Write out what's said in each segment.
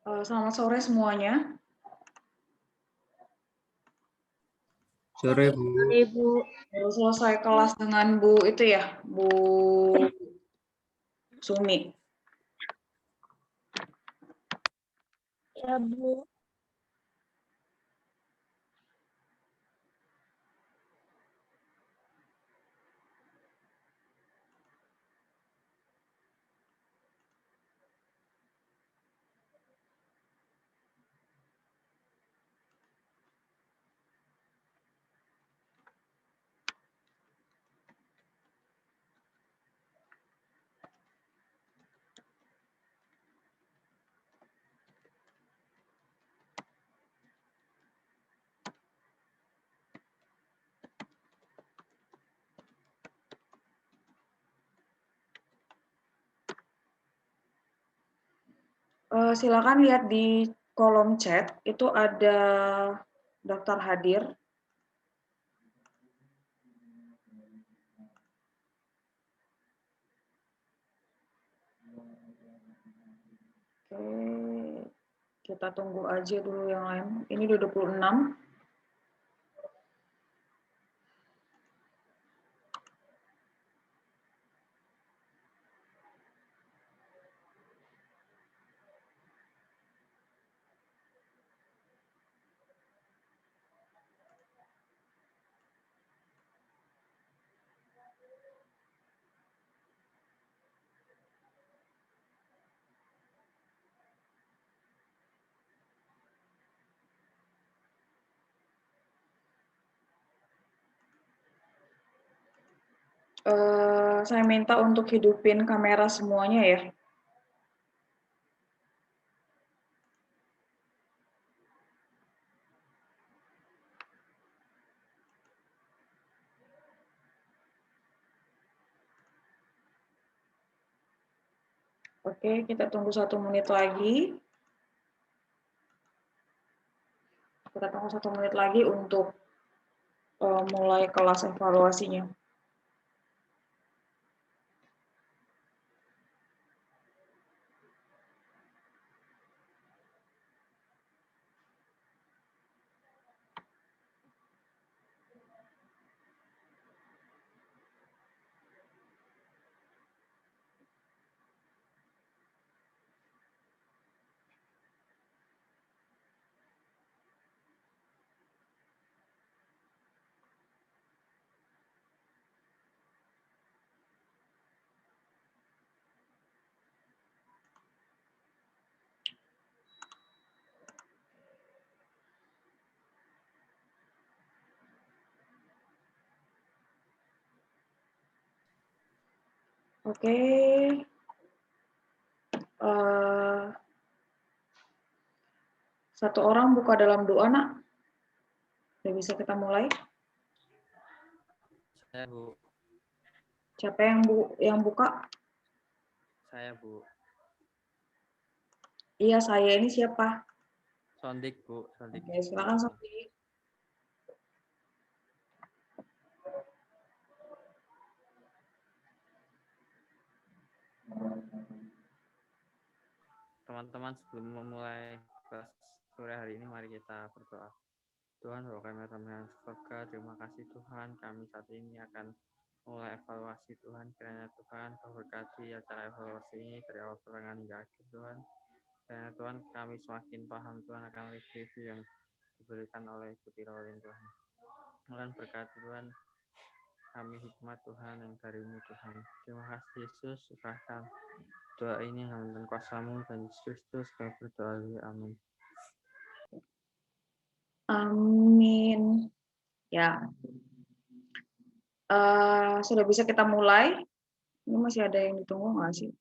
Selamat sore semuanya. Sore, Bu. Sore, Bu. Baru selesai kelas dengan Bu itu ya, Bu Sumi. Ya, Bu. Silakan lihat di kolom chat, itu ada daftar hadir. Oke, kita tunggu aja dulu yang lain. Ini udah 26. Saya minta untuk hidupin kamera semuanya ya. Oke, kita tunggu 1 menit lagi. Kita tunggu 1 menit lagi untuk mulai kelas evaluasinya. Oke. Satu orang buka dalam doa, Nak. Udah bisa kita mulai? Saya, Bu. Siapa yang buka? Saya, Bu. Iya, saya ini siapa? Sondik, Bu. Sondik. Oke, silakan Sofi. Teman-teman, sebelum memulai kelas sore hari ini, mari kita berdoa. Tuhan, bahwa kami teman surga, terima kasih Tuhan, kami saat ini akan mulai evaluasi Tuhan. Kiranya Tuhan memberkati acara evaluasi ini dari awal pertengahan hingga akhir Tuhan. Kiranya Tuhan kami semakin paham Tuhan akan review yang diberikan oleh Putri Rolin Tuhan. Tuhan berkati Tuhan, kami hikmat Tuhan yang darimu Tuhan. Terima kasih Yesus, serahkan doa ini dalam kuasa-Mu dan Yesus Kristus kami berdoa. Amin. Amin. Ya. Sudah bisa kita mulai. Ini masih ada yang ditunggu nggak sih?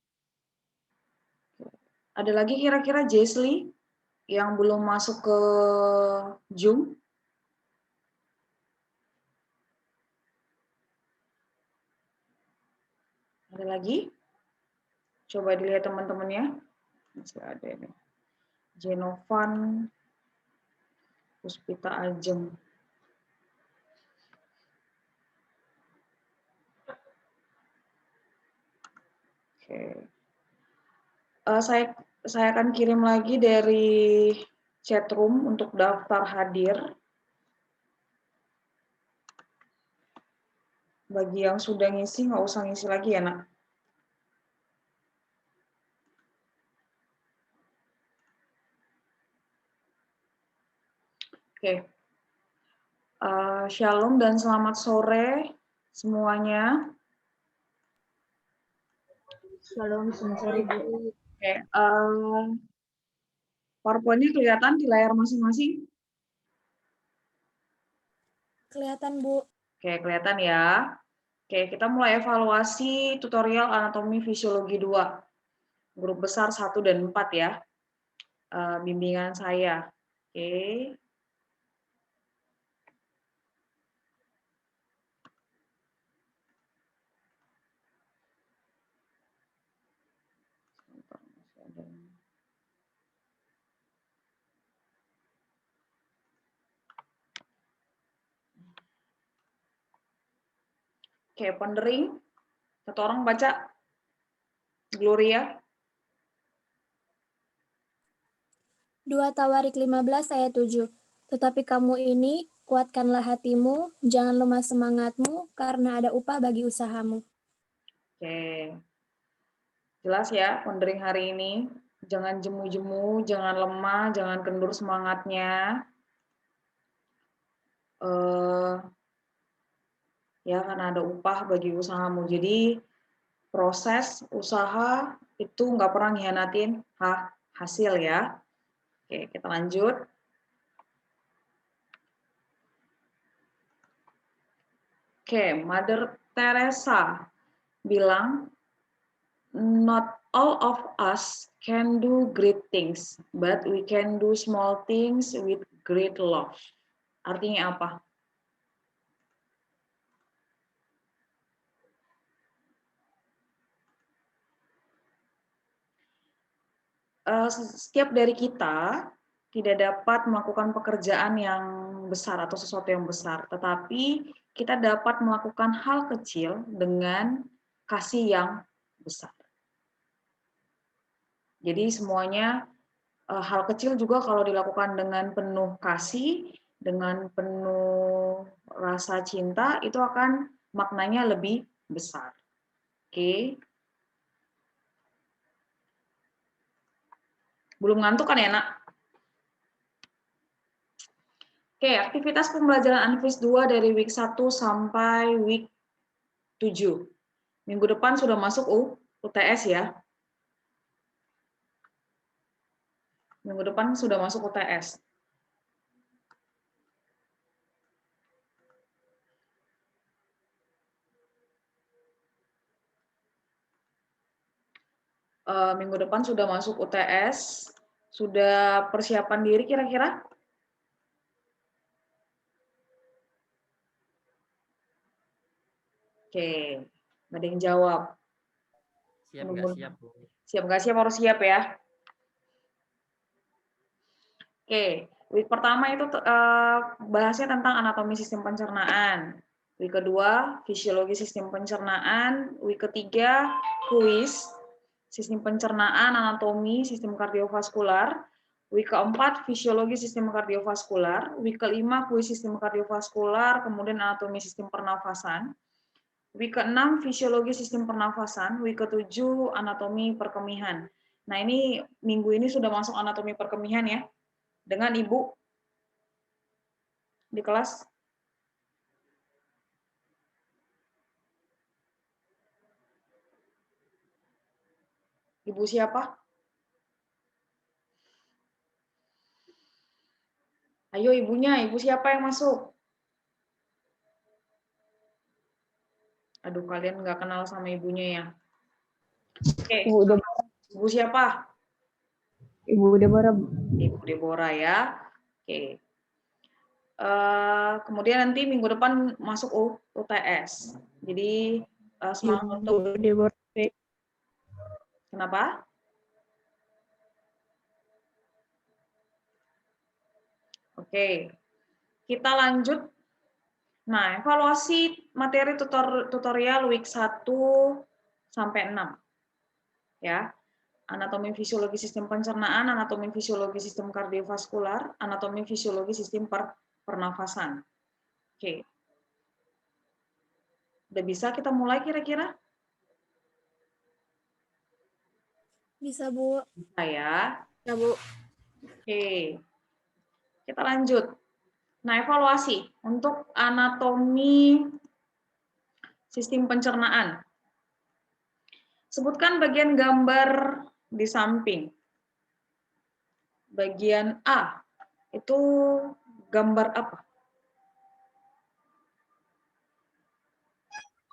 Ada lagi kira-kira Jesli yang belum masuk ke Zoom? Ada lagi? Coba dilihat teman-temannya. Masih ada ini. Jenovan, Puspita Ajeng. Oke. saya akan kirim lagi dari chatroom untuk daftar hadir. Bagi yang sudah ngisi, nggak usah ngisi lagi ya, Nak. Oke. Shalom dan selamat sore semuanya. Shalom, selamat sore, Bu. Oke. PowerPoint-nya kelihatan di layar masing-masing? Kelihatan, Bu. Oke, kelihatan ya. Oke, kita mulai evaluasi tutorial anatomi fisiologi 2. Grup besar 1 dan 4 ya. Bimbingan saya. Oke. Oke, pondering. Satu orang baca. Gloria. 2 Tawarik 15 ayat 7. Tetapi kamu ini, kuatkanlah hatimu, jangan lemah semangatmu, karena ada upah bagi usahamu. Oke. Jelas ya, pondering hari ini. Jangan jemu-jemu, jangan lemah, jangan kendur semangatnya. Ya, karena ada upah bagi usahamu. Jadi, proses usaha itu nggak pernah ngianatin hasil ya. Oke, kita lanjut. Oke, Mother Teresa bilang, not all of us can do great things, but we can do small things with great love. Artinya apa? Setiap dari kita tidak dapat melakukan pekerjaan yang besar atau sesuatu yang besar, tetapi kita dapat melakukan hal kecil dengan kasih yang besar. Jadi semuanya hal kecil juga kalau dilakukan dengan penuh kasih, dengan penuh rasa cinta, itu akan maknanya lebih besar. Oke. Belum ngantuk kan ya, Nak? Oke, aktivitas pembelajaran Anvis 2 dari week 1 sampai week 7. Minggu depan sudah masuk UTS ya. Minggu depan sudah masuk UTS. Minggu depan sudah masuk UTS. Sudah persiapan diri kira-kira? Oke, nggak ada yang jawab. Siap nggak siap, Bu? Siap nggak siap, harus siap ya. Oke, week pertama itu bahasnya tentang anatomi sistem pencernaan. Week kedua, fisiologi sistem pencernaan. Week ketiga, kuis sistem pencernaan, anatomi sistem kardiovaskular. Week keempat, fisiologi sistem kardiovaskular. Week kelima, kuis sistem kardiovaskular, kemudian anatomi sistem pernafasan. Week ke-6 fisiologi sistem pernafasan, week ke-7 anatomi perkemihan. Nah, ini minggu ini sudah masuk anatomi perkemihan ya. Dengan Ibu di kelas. Ibu siapa? Ayo ibunya, ibu siapa yang masuk? Aduh, kalian nggak kenal sama ibunya ya. Oke, ibu siapa? Ibu Deborah. Ibu Deborah ya. Oke. Kemudian nanti minggu depan masuk UTS. Jadi semangat untuk Deborah. Kenapa? Oke. Kita lanjut. Nah, evaluasi materi tutorial week 1 sampai 6. Ya. anatomi fisiologi sistem pencernaan, anatomi fisiologi sistem kardiovaskular, anatomi fisiologi sistem pernafasan. Oke. Udah bisa kita mulai kira-kira? Bisa, Bu. Bisa ya. Ya, Bu. Oke. Kita lanjut. Nah, evaluasi untuk anatomi sistem pencernaan. Sebutkan bagian gambar di samping. Bagian A, itu gambar apa?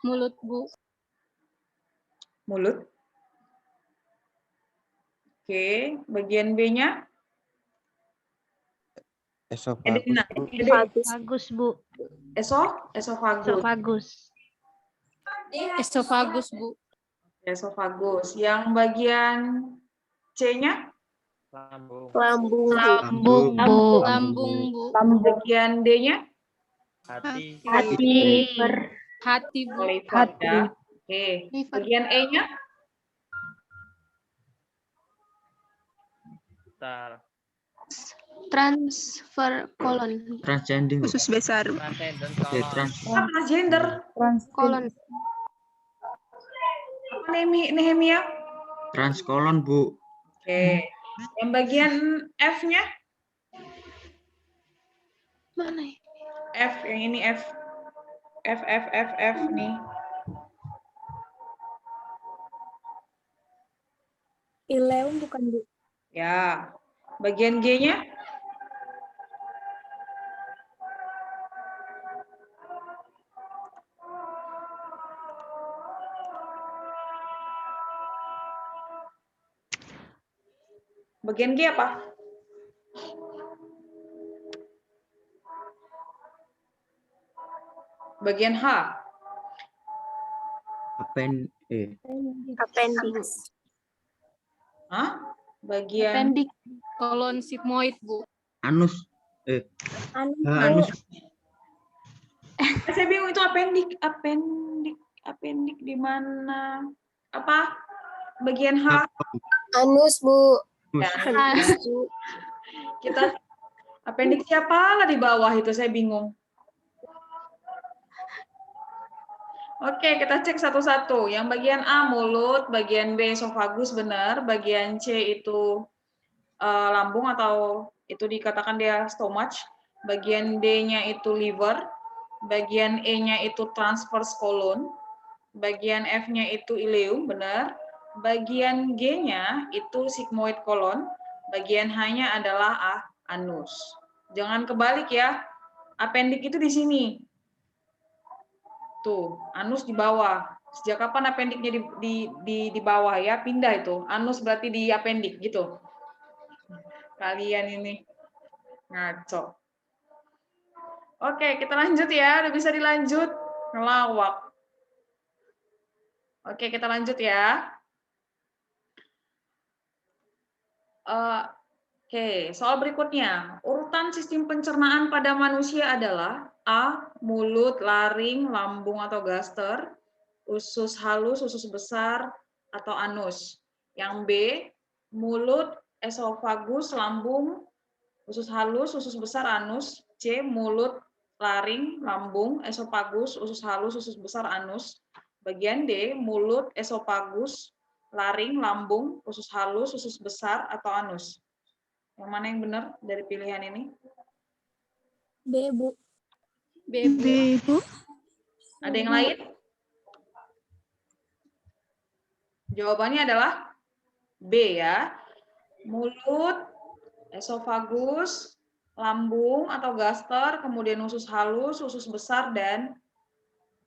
Mulut, Bu. Mulut. Oke, bagian B-nya? Esofagus, Bu. Esofagus. Esofagus, Bu. Esofagus. Yang bagian C-nya? Lambung. Lambung, Lambung, Bu. Lambung, Bu. Bagian D-nya? Hati. Hati, Bu. Liver ya. Oke. Bagian E-nya? Bentar. transfer kolon, Transcending. usus besar, Transcendent Oke, colon. Transgender. kolon, Apa Nehemia? Transkolon, Bu. Oke. Yang bagian F-nya? mana ya? F, yang ini F. F nih. Ileum bukan, Bu. Ya. Bagian G-nya? Bagian G apa? Bagian H? Appendix, Hah? Bagian appendix, Kolon sigmoid, Bu. Anus. Anus. Saya bingung itu appendik di mana? Apa? Bagian H? Anus, Bu. Ya, kita appendik siapa lah di bawah itu saya bingung. Oke, kita cek satu-satu. Yang bagian A mulut, bagian B esofagus benar, bagian C itu lambung atau itu dikatakan dia stomach, bagian D-nya itu liver, bagian E-nya itu transverse colon, bagian F-nya itu ileum benar, bagian G-nya itu sigmoid colon, bagian H-nya adalah anus. Jangan kebalik ya. Appendik itu di sini. Tuh, anus di bawah. Sejak kapan appendiknya di bawah ya? Pindah itu. Anus berarti di appendik gitu. Kalian ini ngaco. Oke, kita lanjut ya. Udah bisa dilanjut. Ngelawak. Oke, kita lanjut ya. Oke, soal berikutnya. Urutan sistem pencernaan pada manusia adalah A. Mulut, laring, lambung atau gaster, usus halus, usus besar, atau anus. Yang B. Mulut, esofagus, lambung, usus halus, usus besar, anus. C. Mulut, laring, lambung, esofagus, usus halus, usus besar, anus. Bagian D. Mulut, esofagus, laring, lambung, usus halus, usus besar, atau anus. Yang mana yang benar dari pilihan ini? B, Bu. B, Bu, Ada yang lain? Jawabannya adalah B ya. Mulut, esofagus, lambung atau gaster, kemudian usus halus, usus besar, dan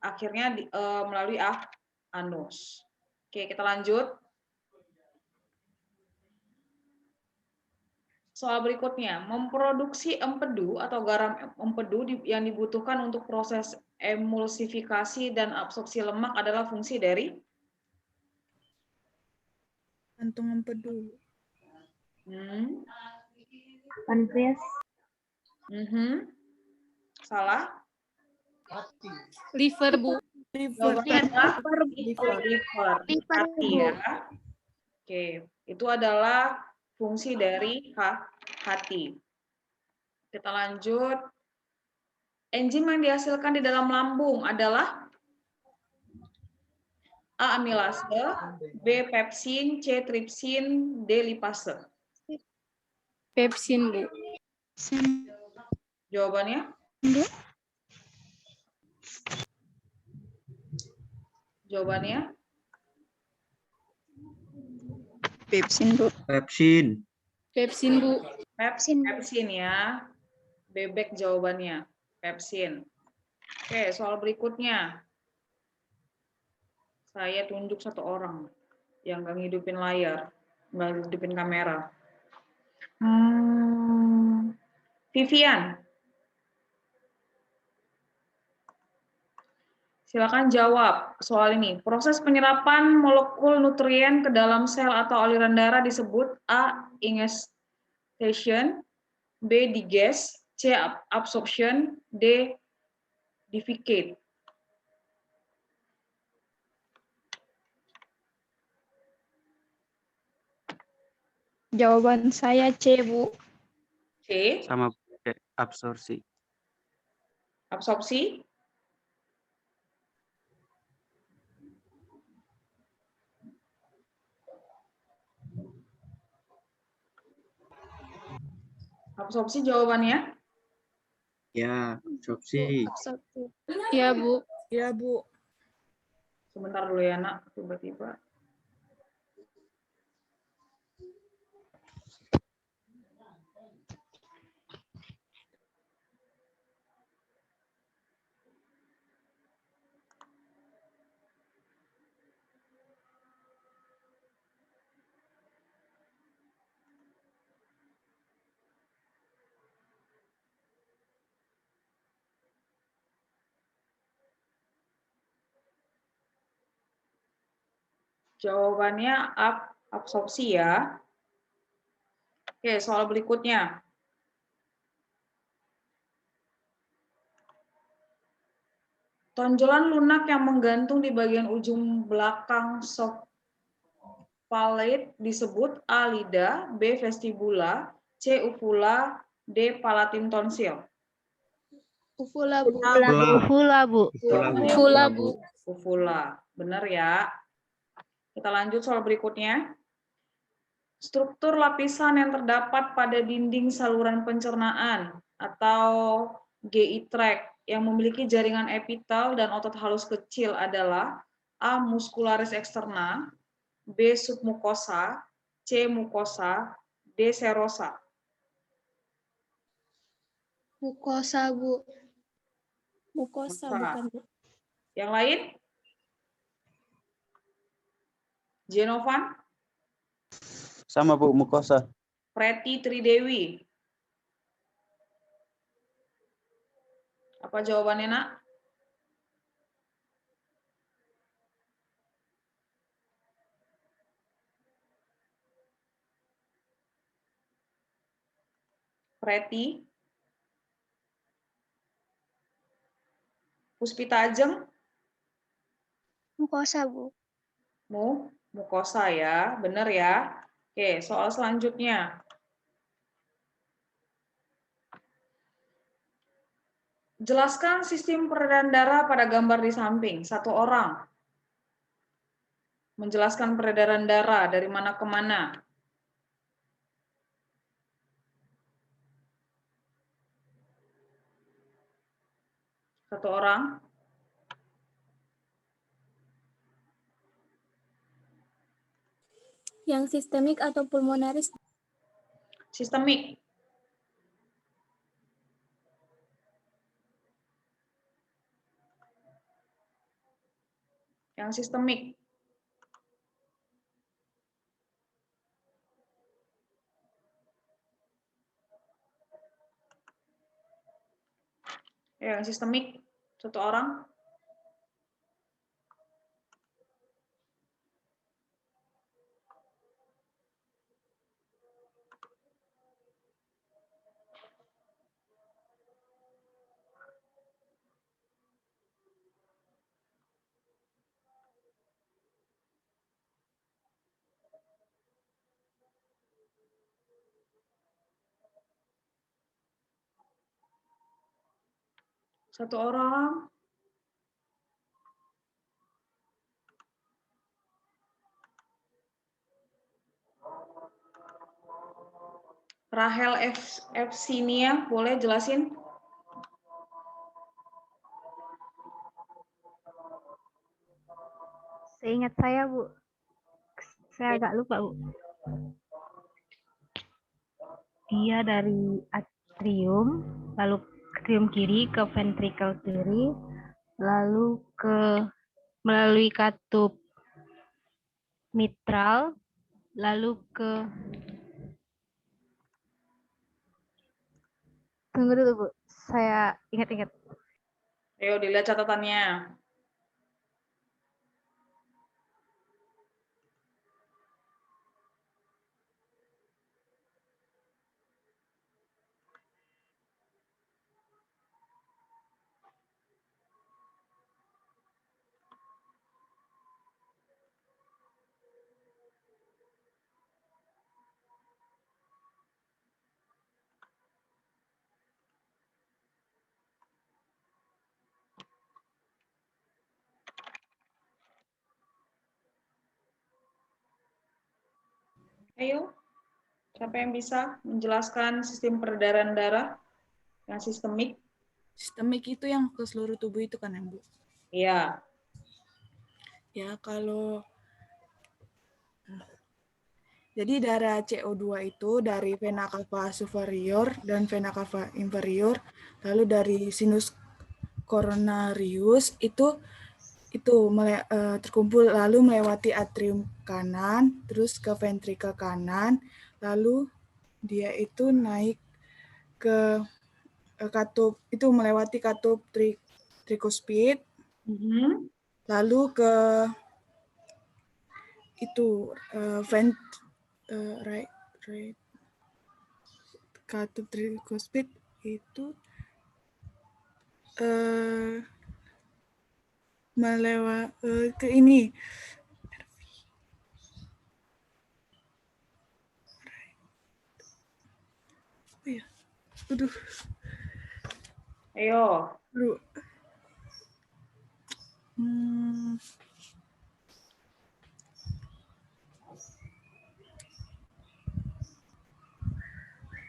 akhirnya melalui anus. Oke, kita lanjut. Soal berikutnya, memproduksi empedu atau garam empedu yang dibutuhkan untuk proses emulsifikasi dan absorpsi lemak adalah fungsi dari kantung empedu. Pankreas. Salah? Liver, Bu. Jawabannya adalah liver. Hati ya. Oke, Itu adalah fungsi dari hati. Kita lanjut. Enzim yang dihasilkan di dalam lambung adalah A. amilase, B. pepsin, C. tripsin, D. lipase. Pepsin, Bu. Jawabannya? Jawabannya? Pepsin, Bu. Pepsin. Pepsin, Bu. Pepsin ya. Bebek jawabannya. Pepsin. Oke, soal berikutnya. Saya tunjuk satu orang yang nggak ngidupin layar, nggak ngidupin kamera. Vivian. Silakan jawab soal ini. Proses penyerapan molekul nutrien ke dalam sel atau aliran darah disebut A. ingestion, B. digest, C. absorption, D. defecate. Jawaban saya C, Bu. C. Sama kayak absorpsi. Absorpsi. Absorpsi jawabannya? Ya, absorpsi. Iya, Bu. Ya, Bu. Sebentar dulu ya, Nak. Tiba-tiba. Jawabannya absorpsi ya. Oke, soal berikutnya. Tonjolan lunak yang menggantung di bagian ujung belakang palate disebut A. lidah, B. vestibula, C. uvula, D. palatin tonsil. Uvula, Bu. Uvula, Bu. Jawabannya Uvula, Bu. uvula. Benar ya. Kita lanjut soal berikutnya. Struktur lapisan yang terdapat pada dinding saluran pencernaan atau GI tract yang memiliki jaringan epitel dan otot halus kecil adalah A. muscularis externa, B. submucosa, C. mucosa, D. serosa. Mukosa, Bu. Mukosa, Mukosa. bukan, Bu. Yang lain? Genovan, Sama, Bu, mukosa. Preti Tridewi. Apa jawabannya, Nak? Preti. Puspita Ajeng. Mukosa, Bu. Mukosa ya, benar ya. Oke, soal selanjutnya. Jelaskan sistem peredaran darah pada gambar di samping. Satu orang menjelaskan peredaran darah dari mana ke mana. Satu orang. Yang sistemik atau pulmonaris? Sistemik. Yang sistemik. Yang sistemik, satu orang. Satu orang. Rahel Efsinia, boleh jelasin? Seingat saya, Bu. Saya agak lupa, Bu. Dia dari atrium, lalu atrium kiri ke ventrikel kiri, lalu melalui katup mitral, lalu ke tunggu dulu, Bu. Saya ingat-ingat. Ayo dilihat catatannya. Ayo, siapa yang bisa menjelaskan sistem peredaran darah yang sistemik? Sistemik itu yang ke seluruh tubuh itu kan, Bu? Iya. Ya, jadi darah CO2 itu dari vena cava superior dan vena cava inferior, lalu dari sinus coronarius itu terkumpul lalu melewati atrium kanan, terus ke ventrikel kanan, lalu dia itu naik ke katup, itu melewati katup trikospid, lalu ke itu right katup trikospid itu melewati ke ini. Oh ya. Aduh. Ayo. Aduh.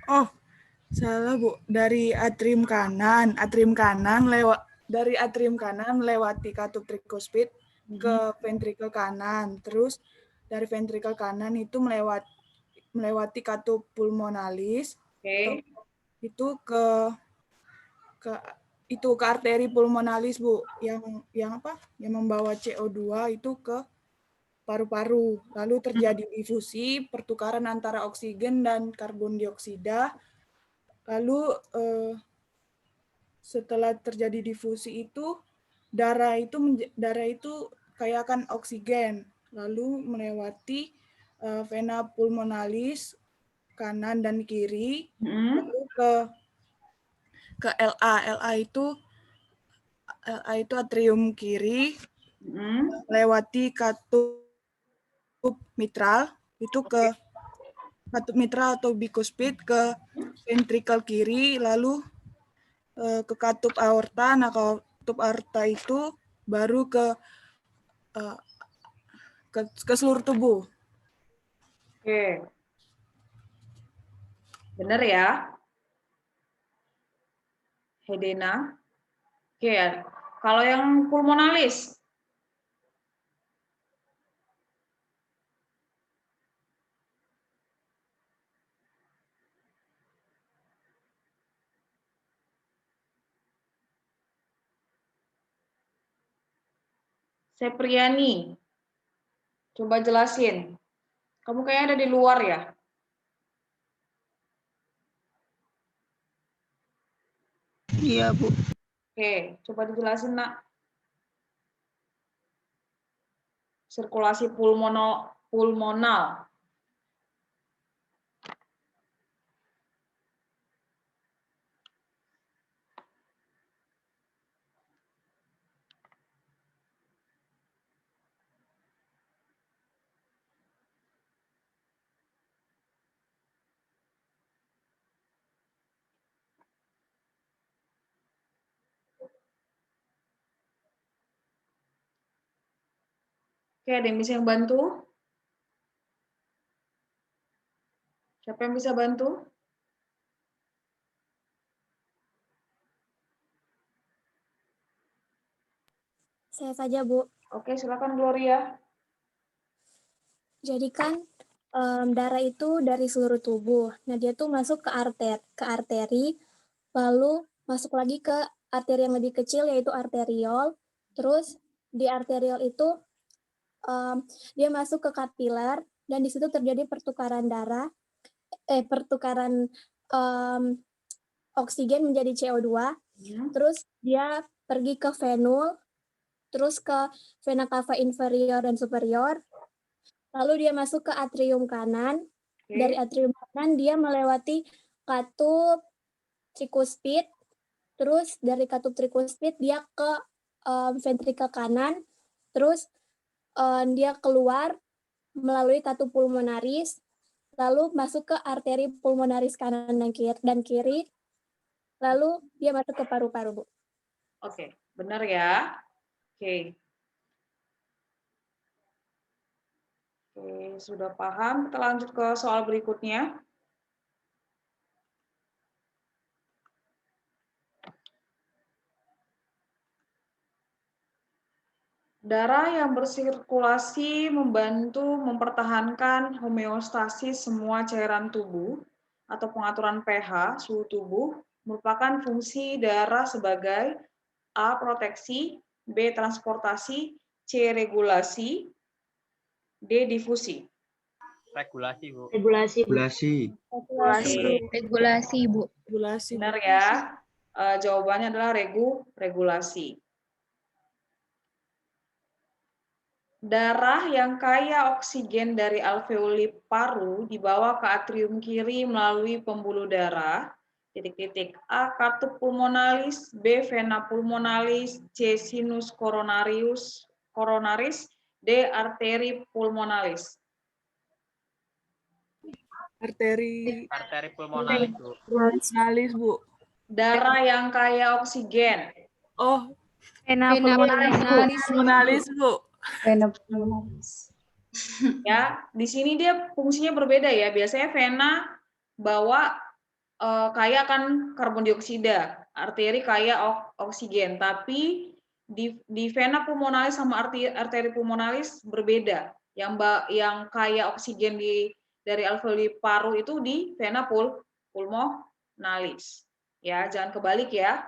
Oh, salah, Bu. Dari atrium kanan melewati katup trikospid ke ventrikel kanan. Terus dari ventrikel kanan itu melewati katup pulmonalis. Oke. Itu ke arteri pulmonalis, Bu, yang apa? Yang membawa CO2 itu ke paru-paru. Lalu terjadi difusi, pertukaran antara oksigen dan karbon dioksida. Lalu setelah terjadi difusi itu darah itu kayak kan oksigen, lalu melewati vena pulmonalis kanan dan kiri, lalu ke LA itu atrium kiri, melewati katup mitral, itu ke katup mitral atau bikuspid ke ventrikel kiri, lalu ke katup aorta. Nah, katup aorta itu baru ke seluruh tubuh. Oke. Benar ya? Hedena. Oke, kalau yang pulmonalis? Sepriani, coba jelasin. Kamu kayaknya ada di luar ya? Iya, Bu. Oke, coba dijelasin, Nak. Sirkulasi pulmonal. Oke, ada yang bisa yang bantu? Siapa yang bisa bantu? Saya saja, Bu. Oke, silakan Gloria. Jadi kan darah itu dari seluruh tubuh. Nah, dia tuh masuk ke arteri, lalu masuk lagi ke arteri yang lebih kecil yaitu arteriol. Terus di arteriol itu dia masuk ke kapiler dan di situ terjadi pertukaran oksigen menjadi CO2. Terus dia pergi ke venul, terus ke vena cava inferior dan superior. Lalu dia masuk ke atrium kanan. Dari atrium kanan dia melewati katup trikuspid. Terus dari katup trikuspid dia ke ventrikel kanan. Terus dia keluar melalui katup pulmonaris. Lalu masuk ke arteri pulmonaris kanan dan kiri. Lalu dia masuk ke paru-paru, Bu. Oke, benar ya. Oke. Oke, sudah paham. Kita lanjut ke soal berikutnya. Darah yang bersirkulasi membantu mempertahankan homeostasis semua cairan tubuh atau pengaturan pH suhu tubuh merupakan fungsi darah sebagai A. Proteksi, B. Transportasi, C. Regulasi, D. Difusi. Regulasi, Bu. Regulasi. Regulasi, Bu. Regulasi. Benar ya. Jawabannya adalah regulasi. Darah yang kaya oksigen dari alveoli paru dibawa ke atrium kiri melalui pembuluh darah. A. Katup pulmonalis, B. Vena pulmonalis, C. Sinus coronaris, D. Arteri pulmonalis. Arteri Pulmonalis, Bu. pulmonalis, Bu. Darah yang kaya oksigen. Oh, Vena pulmonalis, Bu. pulmonalis, Bu. Ya, di sini dia fungsinya berbeda ya. Biasanya vena bawa kaya akan karbon dioksida, arteri kaya oksigen. Tapi di vena pulmonalis sama arteri pulmonalis berbeda. Yang kaya oksigen dari alveoli paru itu di vena pulmonalis. Ya, jangan kebalik ya.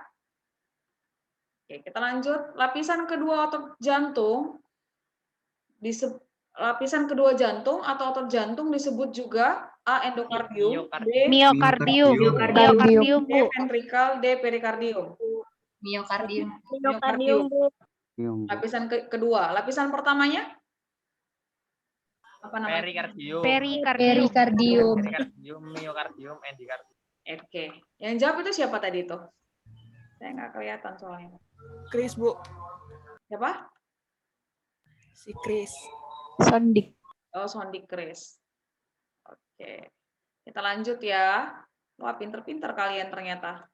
Oke, kita lanjut. Lapisan kedua otot jantung lapisan kedua jantung atau otot jantung disebut juga A. Endokardium, B. Miokardium, Bu. Ventrikal, D. Perikardium. Miokardium. Bu. Lapisan kedua. Lapisan pertamanya apa namanya? Perikardium. Miokardium, endokardium. Oke. Yang jawab itu siapa tadi itu? Saya nggak kelihatan soalnya. Chris, Bu. Siapa? Si Chris. Sondik. Oh, Sondik Chris. Oke. Kita lanjut ya. Wah, pinter-pinter kalian ternyata.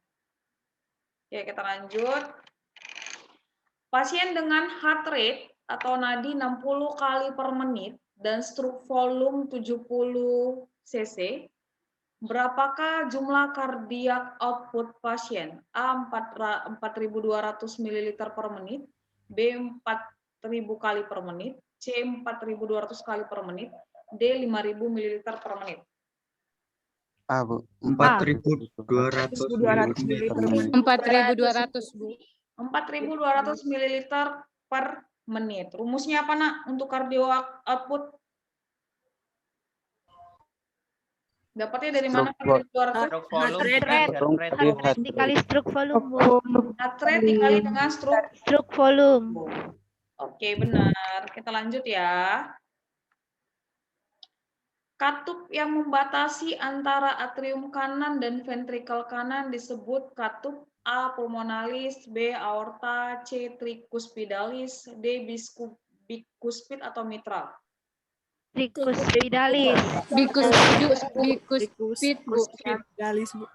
Oke, kita lanjut. Pasien dengan heart rate atau nadi 60 kali per menit dan stroke volume 70 cc, berapakah jumlah kardiak output pasien? A. 4.200 ml per menit, B. 4.000 kali per menit, C. 4.200 kali per menit, D. 5.000 ml per menit. A, Bu. 4.200 ml per menit. 4.200, Bu. 4.200 ml per menit. Rumusnya apa, Nak, untuk kardio output? Dapatnya dari mana? 4.200? Heart rate dikali stroke volume, Bu. Heart rate dikali dengan Stroke volume. Oke, benar. Kita lanjut ya. Katup yang membatasi antara atrium kanan dan ventrikel kanan disebut katup A. Pulmonalis, B. Aorta, C. Tricuspidalis, D. Bicuspid atau mitral. Tricuspidalis. Bikuspid, Bu. Dalis, Bu.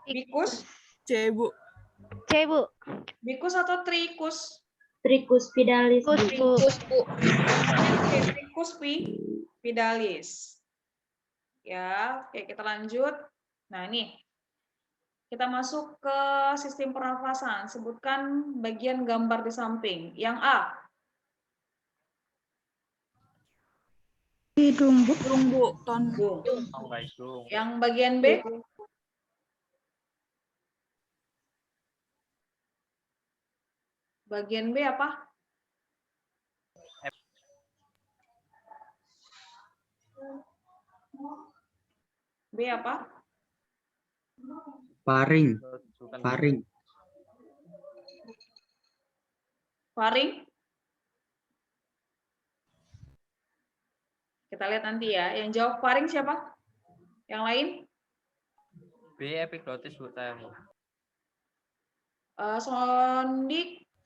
Bicus, C, Bu. C, Bu. bicus atau tricus? Tricuspidalis, Bu. Tricuspidalis. Ya, oke kita lanjut. Nah, ini kita masuk ke sistem pernafasan. Sebutkan bagian gambar di samping. Yang A. Hidung, Bu. Tonggong. Yang bagian B. Bagian B apa? B apa? Faring. Faring. Kita lihat nanti ya. Yang jawab faring siapa? Yang lain? B epiglotis, Bu, saya, Bu.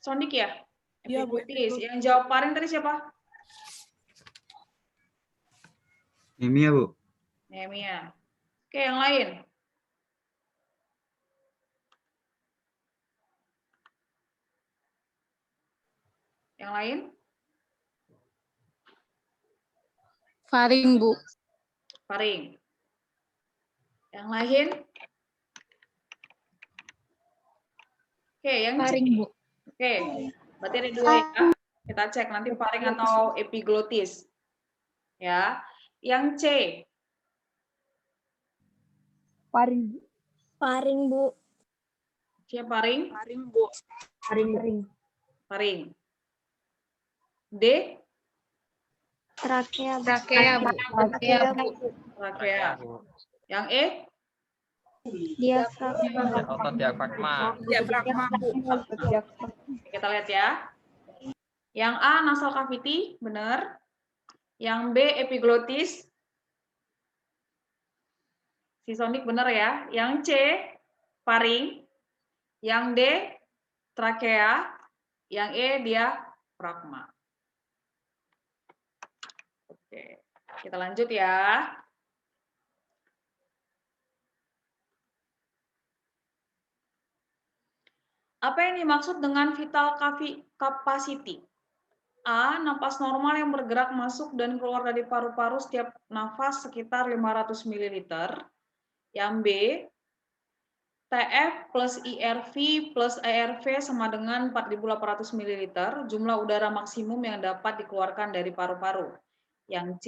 Sondik ya? Iya, Bu. Epiglotis. Yang jawab faring tadi siapa? Nehemia, Bu. Nehemia. Oke, yang lain. Yang lain? Faring, Bu. Faring. Yang lain? Oke, yang Faring, Bu. Oke, berarti ada dua ya. Kita cek nanti faring atau epiglotis. Ya. Yang C. Faring. Faring, Bu. Siapa faring? Faring, Bu. Faring. D. Trakea. Trakea, Bu. Trakea. Yang E. Diafragma. Otot diafragma. Diafragma, Bu. Kita lihat ya. Yang A nasal cavity, benar. Yang B epiglotis. Sisonik benar ya. Yang C faring. Yang D trakea. Yang E diafragma. Oke, kita lanjut ya. Apa yang dimaksud dengan vital capacity? A. Napas normal yang bergerak masuk dan keluar dari paru-paru setiap nafas sekitar 500 ml. Yang B. TF plus IRV plus ARV sama dengan 4.800 ml, jumlah udara maksimum yang dapat dikeluarkan dari paru-paru. Yang C.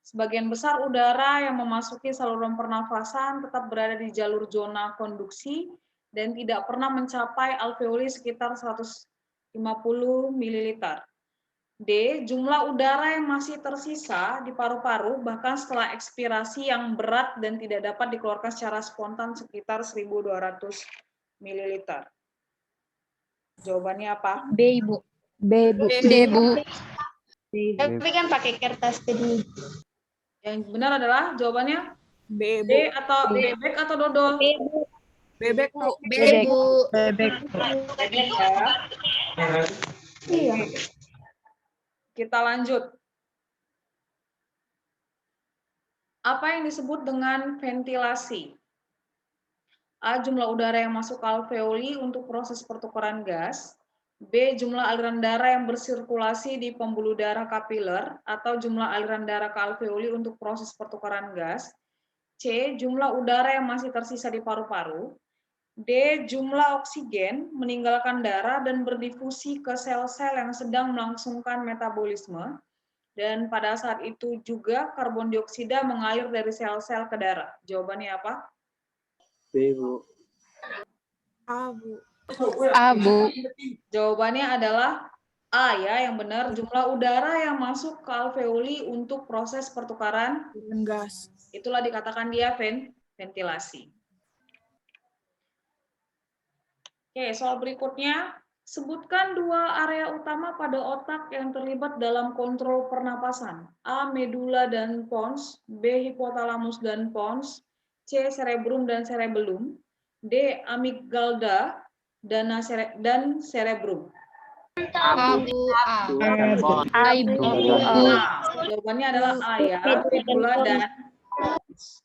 Sebagian besar udara yang memasuki saluran pernafasan tetap berada di jalur zona konduksi dan tidak pernah mencapai alveoli sekitar 150 ml. D. Jumlah udara yang masih tersisa di paru-paru bahkan setelah ekspirasi yang berat dan tidak dapat dikeluarkan secara spontan sekitar 1.200 ml. Jawabannya apa? B, Bu. B, Bu. D, Bu. Tapi kan pakai kertas tadi. Yang benar adalah jawabannya B, Bu. D atau bebek atau dodol? Bebek, Bu. B, Bu. Bebek ya. Iya. Kita lanjut. Apa yang disebut dengan ventilasi? A. Jumlah udara yang masuk ke alveoli untuk proses pertukaran gas. B. Jumlah aliran darah yang bersirkulasi di pembuluh darah kapiler atau jumlah aliran darah ke alveoli untuk proses pertukaran gas. C. Jumlah udara yang masih tersisa di paru-paru. D. Jumlah oksigen meninggalkan darah dan berdifusi ke sel-sel yang sedang melangsungkan metabolisme. Dan pada saat itu juga karbon dioksida mengalir dari sel-sel ke darah. Jawabannya apa? B, Bu. A, Bu. A, Bu. Jawabannya adalah A ya, yang benar. Jumlah udara yang masuk ke alveoli untuk proses pertukaran Gas. itulah dikatakan dia ventilasi. Oke, soal berikutnya. Sebutkan dua area utama pada otak yang terlibat dalam kontrol pernapasan. A. Medula dan pons. B. Hipotalamus dan pons. C. Cerebrum dan cerebellum. D. Amygdala dan cerebrum. A, Bu. A, Ibu. Jawabannya adalah A ya. Medula dan pons.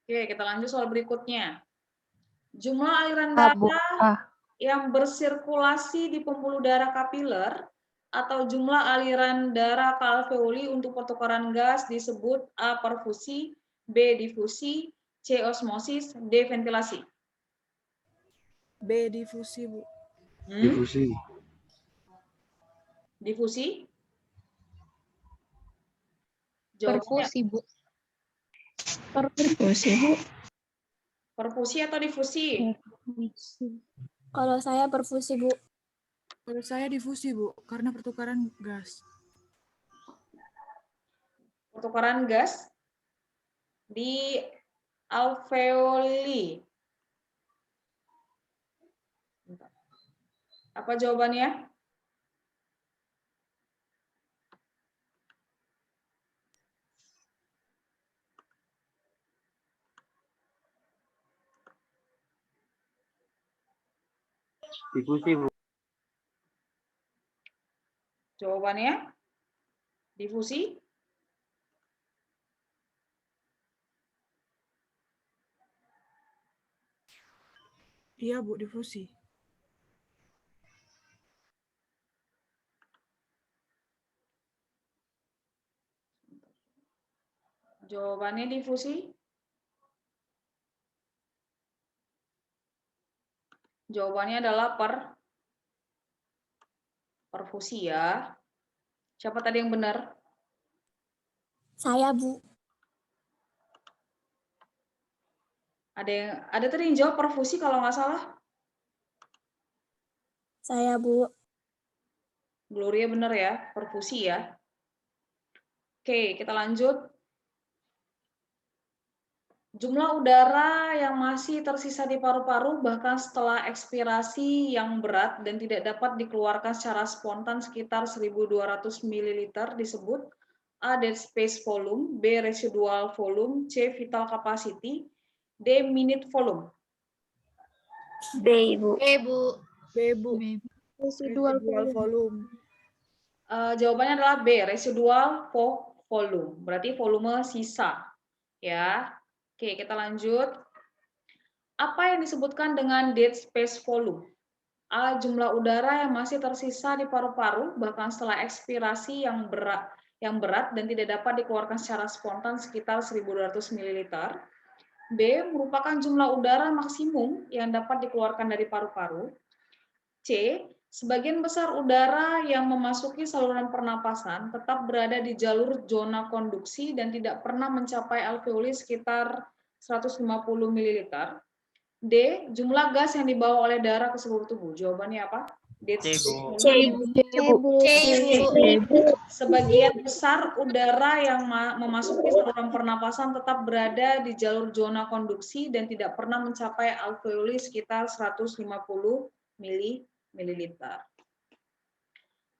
Oke, kita lanjut soal berikutnya. Jumlah aliran darah yang bersirkulasi di pembuluh darah kapiler atau jumlah aliran darah ke alveoli untuk pertukaran gas disebut A. Perfusi, B. Difusi, C. Osmosis, D. Ventilasi. B. Difusi, Bu. Difusi. Difusi? Jawabannya Perfusi, Bu. Perfusi, Bu. perfusi atau difusi? Kalau saya perfusi, Bu. Kalau saya difusi, Bu, karena pertukaran gas. Pertukaran gas di alveoli. Apa jawabannya? Difusi, Bu. Jawabannya difusi. Iya, Bu, difusi. Jawabannya difusi. Jawabannya adalah perfusi ya. Siapa tadi yang benar? Saya, Bu. Ada tadi yang jawab perfusi kalau nggak salah. Saya, Bu. Gloria benar ya, perfusi ya. Oke, kita lanjut. Jumlah udara yang masih tersisa di paru-paru bahkan setelah ekspirasi yang berat dan tidak dapat dikeluarkan secara spontan sekitar 1.200 ml disebut A. Dead space volume, B. Residual volume, C. Vital capacity, D. Minute volume. B, Bu. B, Bu. B, Bu. Residual volume. Jawabannya adalah B. Residual volume. Berarti volume sisa. Ya. Oke, kita lanjut. Apa yang disebutkan dengan dead space volume? A. Jumlah udara yang masih tersisa di paru-paru bahkan setelah ekspirasi yang berat dan tidak dapat dikeluarkan secara spontan sekitar 1.200 ml. B. Merupakan jumlah udara maksimum yang dapat dikeluarkan dari paru-paru. C. Sebagian besar udara yang memasuki saluran pernapasan tetap berada di jalur zona konduksi dan tidak pernah mencapai alveoli sekitar 150 ml. D. Jumlah gas yang dibawa oleh darah ke seluruh tubuh. Jawabannya apa? D. C, Bu. C, Bu. Sebagian besar udara yang memasuki saluran pernapasan tetap berada di jalur zona konduksi dan tidak pernah mencapai alveoli sekitar 150 ml.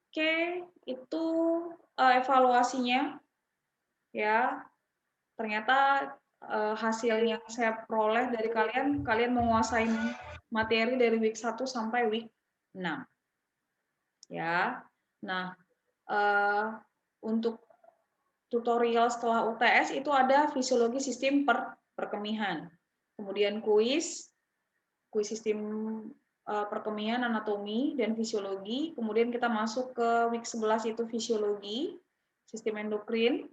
Oke, itu evaluasinya. Ya, ternyata hasil yang saya peroleh dari kalian menguasai materi dari week 1 sampai week 6. Ya. Nah, untuk tutorial setelah UTS itu ada fisiologi sistem perkemihan. Kemudian kuis sistem perkemihan, anatomi, dan fisiologi. Kemudian kita masuk ke week 11 itu fisiologi, sistem endokrin.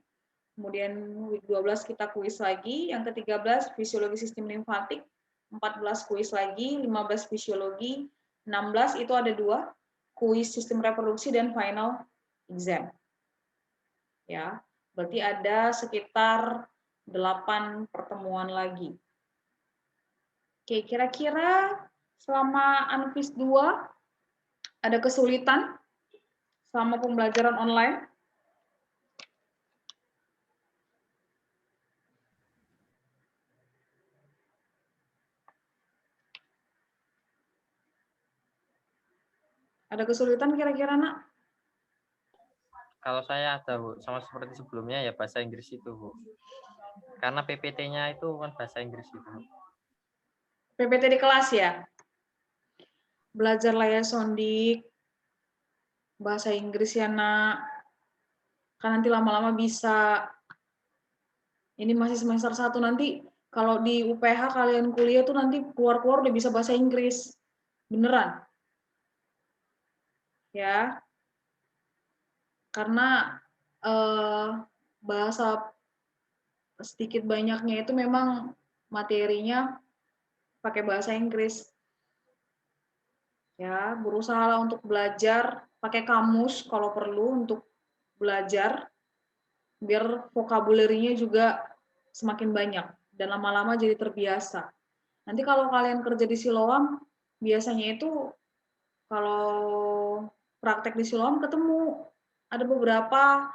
Kemudian week 12 kita kuis lagi. Yang ke-13 fisiologi sistem limfatik. 14 kuis lagi, 15 fisiologi. 16 itu ada 2, kuis sistem reproduksi dan final exam. Ya, berarti ada sekitar 8 pertemuan lagi. Oke, kira-kira selama Anfis 2 ada kesulitan selama pembelajaran online? Ada kesulitan kira-kira, Nak? Kalau saya ada, Bu, sama seperti sebelumnya ya bahasa Inggris itu, Bu. Karena PPT-nya itu kan bahasa Inggris itu. PPT di kelas ya? Belajar lah ya, Sondik. Bahasa Inggris ya, Nak. Kan nanti lama-lama bisa. Ini masih semester 1, nanti kalau di UPH kalian kuliah tuh nanti keluar-keluar udah bisa bahasa Inggris. Beneran. Ya. Karena bahasa sedikit banyaknya itu memang materinya pakai bahasa Inggris. Ya, berusahalah untuk belajar pakai kamus kalau perlu untuk belajar biar vocabulary-nya juga semakin banyak dan lama-lama jadi terbiasa. Nanti kalau kalian kerja di Siloam, biasanya itu kalau praktek di Siloam ketemu ada beberapa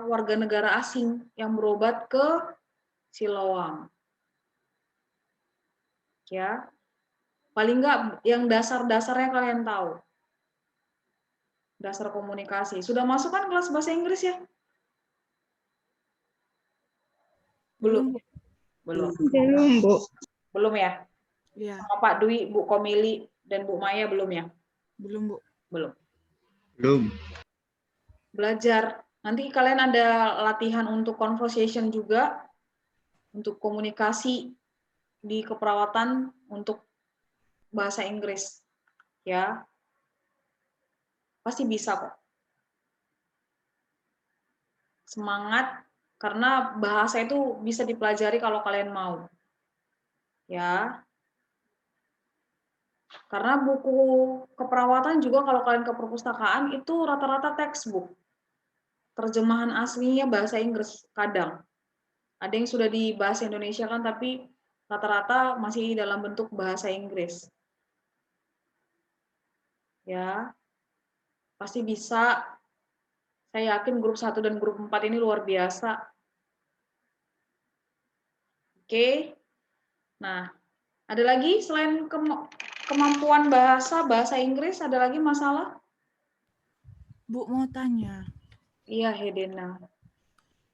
warga negara asing yang berobat ke Siloam. Ya. Paling enggak yang dasar-dasarnya kalian tahu. Dasar komunikasi. Sudah masuk kan kelas bahasa Inggris ya? Belum. Belum. Belum, Bu. Belum ya? Iya, Sama Pak Dwi, Bu Komili, dan Bu Maya belum ya? belum, Bu. Belum. Belum. Belajar. Nanti kalian ada latihan untuk conversation juga, untuk komunikasi di keperawatan untuk bahasa Inggris. Ya. Pasti bisa kok. Semangat, karena bahasa itu bisa dipelajari kalau kalian mau. Ya. Karena buku keperawatan juga kalau kalian ke perpustakaan itu rata-rata textbook. Terjemahan aslinya bahasa Inggris kadang. Ada yang sudah di bahasa Indonesia kan, tapi rata-rata masih dalam bentuk bahasa Inggris. Ya. Pasti bisa. Saya yakin grup 1 dan grup 4 ini luar biasa. Oke. Nah, ada lagi selain kemampuan bahasa Inggris, ada lagi masalah? Bu mau tanya. Iya, Hedena.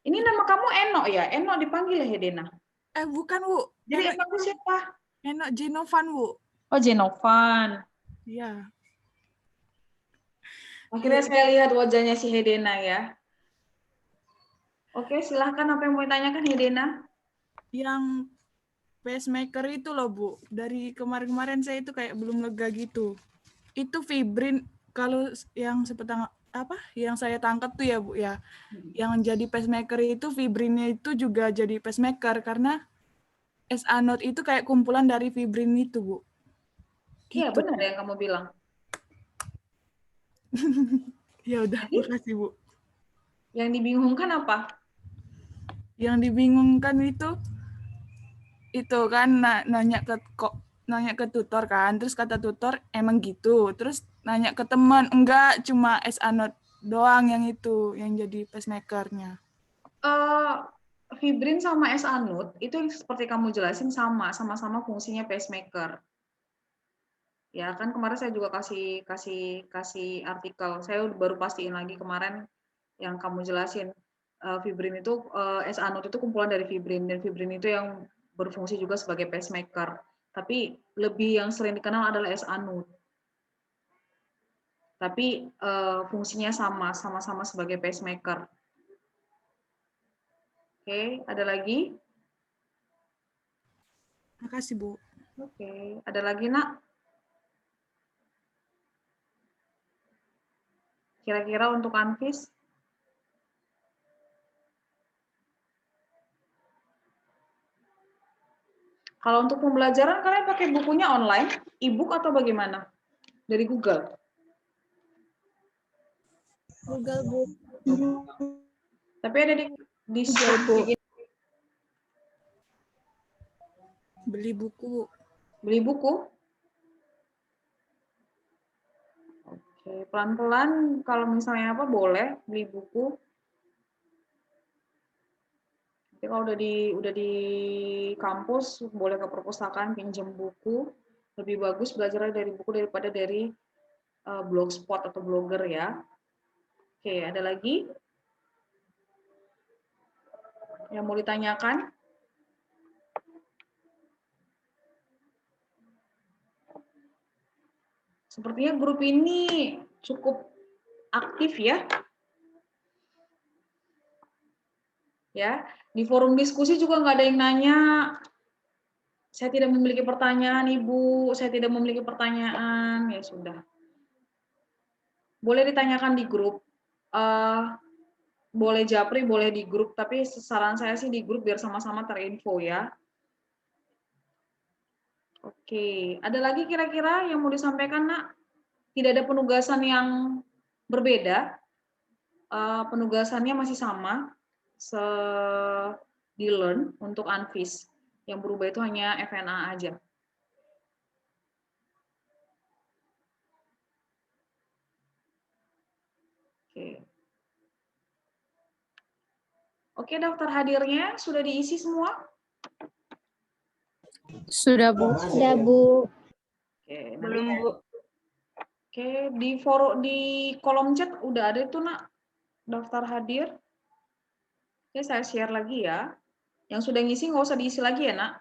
Ini nama kamu Eno ya? Eno dipanggil ya, Hedena? Bukan, Bu. Jadi Eno itu siapa? Eno Genovan, Bu. Oh, Genovan. Iya. Akhirnya saya lihat wajahnya si Hedena ya. Oke, silahkan apa yang mau ditanyakan, Hedena? Yang pacemaker itu loh, Bu. Dari kemarin-kemarin saya itu kayak belum lega gitu. Itu fibrin, kalau yang yang saya tangkap tuh ya, Bu, ya. Yang jadi pacemaker itu fibrinnya itu juga jadi pacemaker karena SA node itu kayak kumpulan dari fibrin itu, Bu. Iya, Gitu. benar yang kamu bilang. Ya udah, makasih, Bu. Yang dibingungkan apa? Yang dibingungkan itu kan nanya ke tutor kan, terus kata tutor emang gitu, terus nanya ke teman enggak, cuma SA node doang yang jadi pacemaker-nya. Fibrin sama SA node itu yang seperti kamu jelasin sama-sama fungsinya pacemaker. Ya kan kemarin saya juga kasih artikel. Saya baru pastiin lagi kemarin yang kamu jelasin. Fibrin itu SA node itu kumpulan dari fibrin, dan fibrin itu yang berfungsi juga sebagai pacemaker. Tapi lebih yang sering dikenal adalah SA node. Tapi fungsinya sama-sama sebagai pacemaker. Oke, ada lagi? Makasih, Bu. Oke, ada lagi, Nak? Kira-kira untuk Anfis? Kalau untuk pembelajaran, kalian pakai bukunya online, e-book atau bagaimana? Dari Google? Google Book. Tapi ada di Google. Beli buku. Beli buku? Oke, pelan-pelan kalau misalnya boleh beli buku. Nanti kalau udah di kampus boleh ke perpustakaan pinjam buku. Lebih bagus belajar dari buku daripada dari blogspot atau blogger ya. Oke, ada lagi yang mau ditanyakan? Sepertinya grup ini cukup aktif ya. Ya, di forum diskusi juga nggak ada yang nanya. Saya tidak memiliki pertanyaan, Ibu. Saya tidak memiliki pertanyaan. Ya sudah. Boleh ditanyakan di grup. Boleh japri, boleh di grup. Tapi saran saya sih di grup biar sama-sama terinfo ya. Oke. Ada lagi kira-kira yang mau disampaikan, Nak? Tidak ada penugasan yang berbeda. Penugasannya masih sama. Di Learn untuk Anvis. Yang berubah itu hanya FNA aja. Oke. Oke, daftar hadirnya sudah diisi semua? Sudah, Bu. Sudah, Bu. Oke, nanti Oke, di kolom chat udah ada itu, Nak, daftar hadir. Oke, saya share lagi ya. Yang sudah ngisi nggak usah diisi lagi ya, Nak.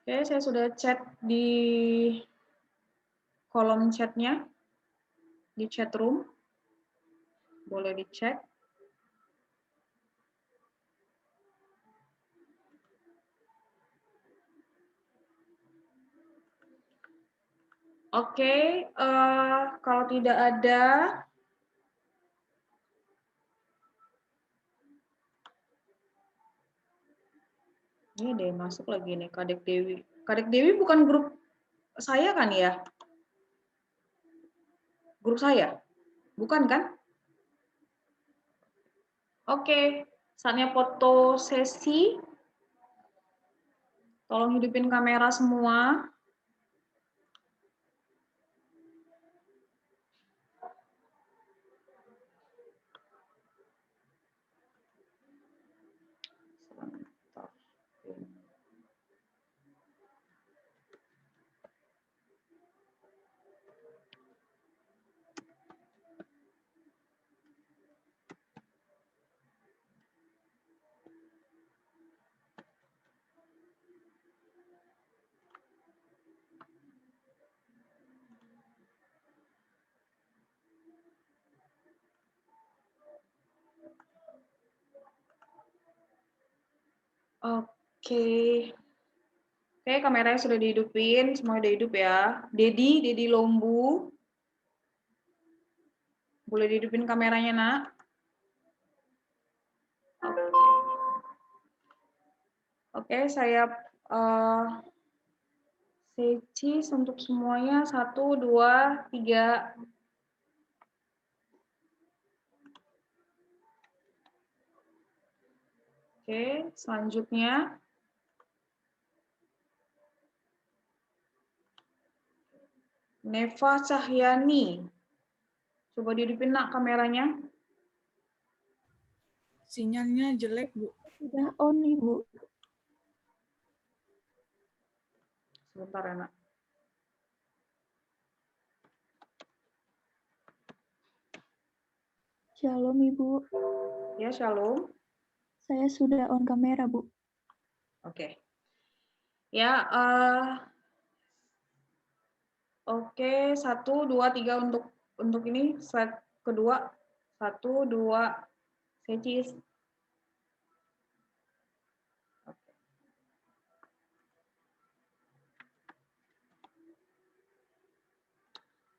Oke, saya sudah chat di kolom chatnya, di chat room. Boleh dicek. Oke, kalau tidak ada, ini deh masuk lagi nih Kadek Dewi. Kadek Dewi bukan grup saya kan ya? Grup saya? Bukan kan? Oke, saatnya foto sesi. Tolong hidupin kamera semua. Oke. Oke, kameranya sudah dihidupin, semua udah hidup ya. Dedi Lombu. Boleh dihidupin kameranya, Nak? Oke, saya secis untuk semuanya. 1, 2, 3. Oke, selanjutnya. Neva Cahyani. Coba dihidupin, Nak, kameranya. Sinyalnya jelek, Bu. Sudah on nih, Bu. Sebentar ya, Nak. Shalom, Ibu. Ya, shalom. Saya sudah on kamera, Bu. Oke. Ya, oke, 1, 2, 3 untuk ini slide kedua. 1, 2, secis.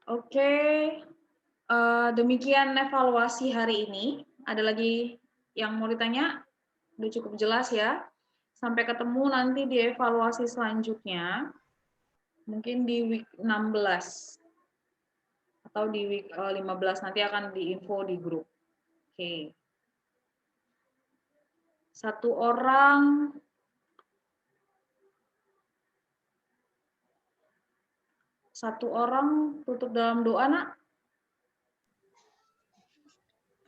Oke, demikian evaluasi hari ini. Ada lagi yang mau ditanya? Udah cukup jelas ya. Sampai ketemu nanti di evaluasi selanjutnya. Mungkin di week 16 atau di week 15 nanti akan diinfo di grup. Oke. Satu orang tutup dalam doa, Nak.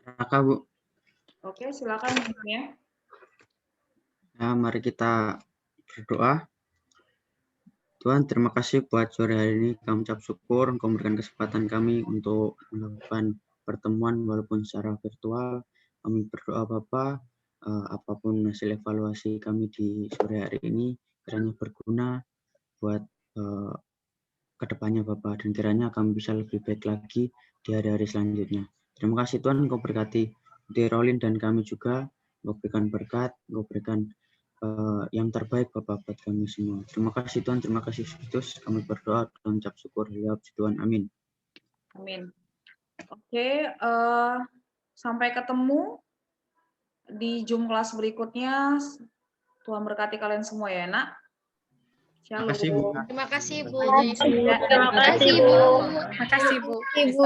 Raka, Bu. Oke, silakan ya. Ya, mari kita berdoa. Tuhan, terima kasih buat sore hari ini. Kami ucap syukur Engkau memberikan kesempatan kami untuk melakukan pertemuan walaupun secara virtual. Kami berdoa Bapa, apapun hasil evaluasi kami di sore hari ini, kiranya berguna buat kedepannya Bapak, dan kiranya kami bisa lebih baik lagi di hari-hari selanjutnya. Terima kasih Tuhan, Engkau berkati Derolin dan kami juga. Engkau berikan berkat, Engkau berikan yang terbaik Bapak buat kami semua. Terima kasih Tuhan, terima kasih Yesus Kristus. Kami berdoa dan ucap syukur. Ya Tuhan, amin. Amin. Oke, sampai ketemu di Zoom kelas berikutnya. Tuhan berkati kalian semua ya, Nak. Terima kasih, Bu. Terima kasih, Bu. Ya, Terima kasih, Bu. Ibu,